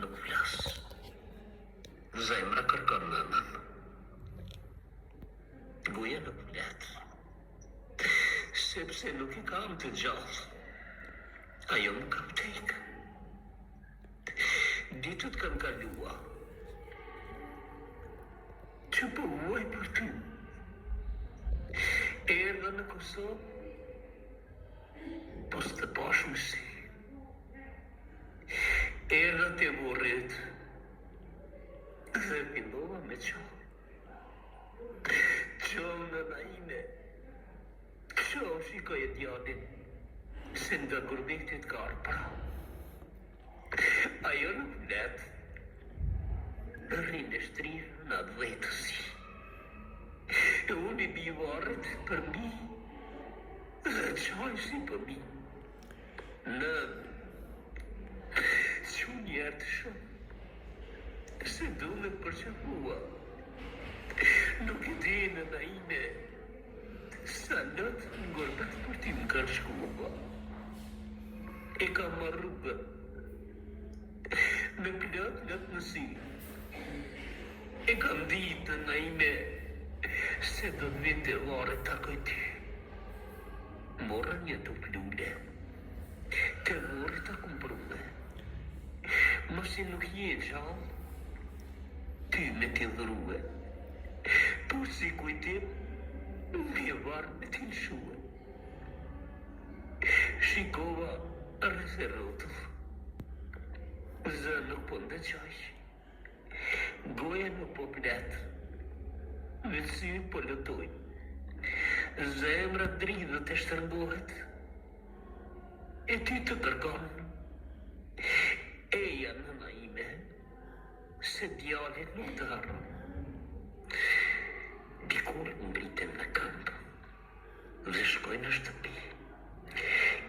nuk flas. Zemra kërkon nënën. Goja nuk flet. Sepse nuk I kam të gjallë. Ajo nuk kam tek. Ditët kanë kalua. Që po vuaj për ty. Erdha në Kosovë, po s'të pashme si. Erdha të vorrit, dhe pindova me qohë. Qohë në naime, qohë shikoj e djadin, se nga gurbetit ka arpra. Ajo nuk flet, rrinë shtrirë në atë dhejtësi. E unë I bivarët për mi, dhe qaj si për mi. Në që njerë të shumë, se du me përqafua. Nuk I di në naime, sa nëtë në gorbet për ti më kanë shkua. E ka më rrugë, me plët nëtë nësi. E kam ditë në naime, se do të vite vare takoj ty. Morën një të plule, të vore ta kumprume. Mësi nuk je gjallë, ty me t'i dhruve. Por si kujtim, me varë me t'i lëshue. Shikova rreth e rrotull. Zë nuk po ndëqaj. Goja nuk po pletë. Vëtësi po lëtoj. Zemra dridhët e shtërbohet. E ty të kërkon. Eja nëna ime, se djallit nuk të harron. Dikur ngritem në këmbë dhe shkoj në shtëpi.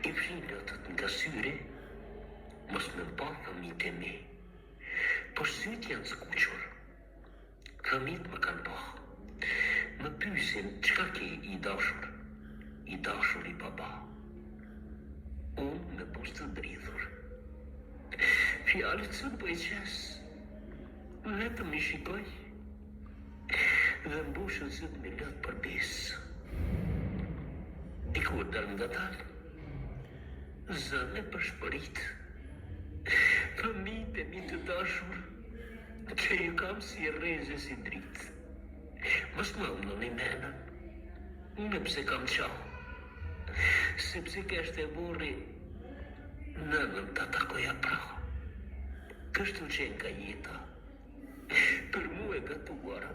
I fshin lotët nga syre, mos me mpa fëmijët e mi. Por syt janë skuqur. Fëmijët më kanë pa. Më pyesin çka ke I dashur? I dashur I baba. Unë me poshtë të dridhur. Fjalët së bëj qes. Vetëm I shikoj dhe mbushën syt me lëtë për besë. Dikur dal nga dalë, zënë për shpërit. Fëmijët e mi të dashur, që ju kam si rreze si dritë. Mos më ullën I menën, në pse kam qau, sepse kështë e borri, nënën të takoja prahë. Kështu qenë ka jeta, për mu e gatuar.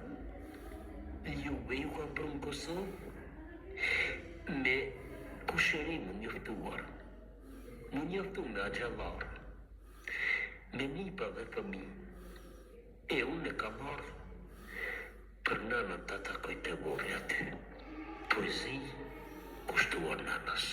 Juve ju kam për në Kosovë, me kusherim më njëftuar. Më njëftu me agjallarë, me nipa dhe fëmi. E unë e kam ardhë për nënën të takoj të borri aty. Poezi kushtuar nënës.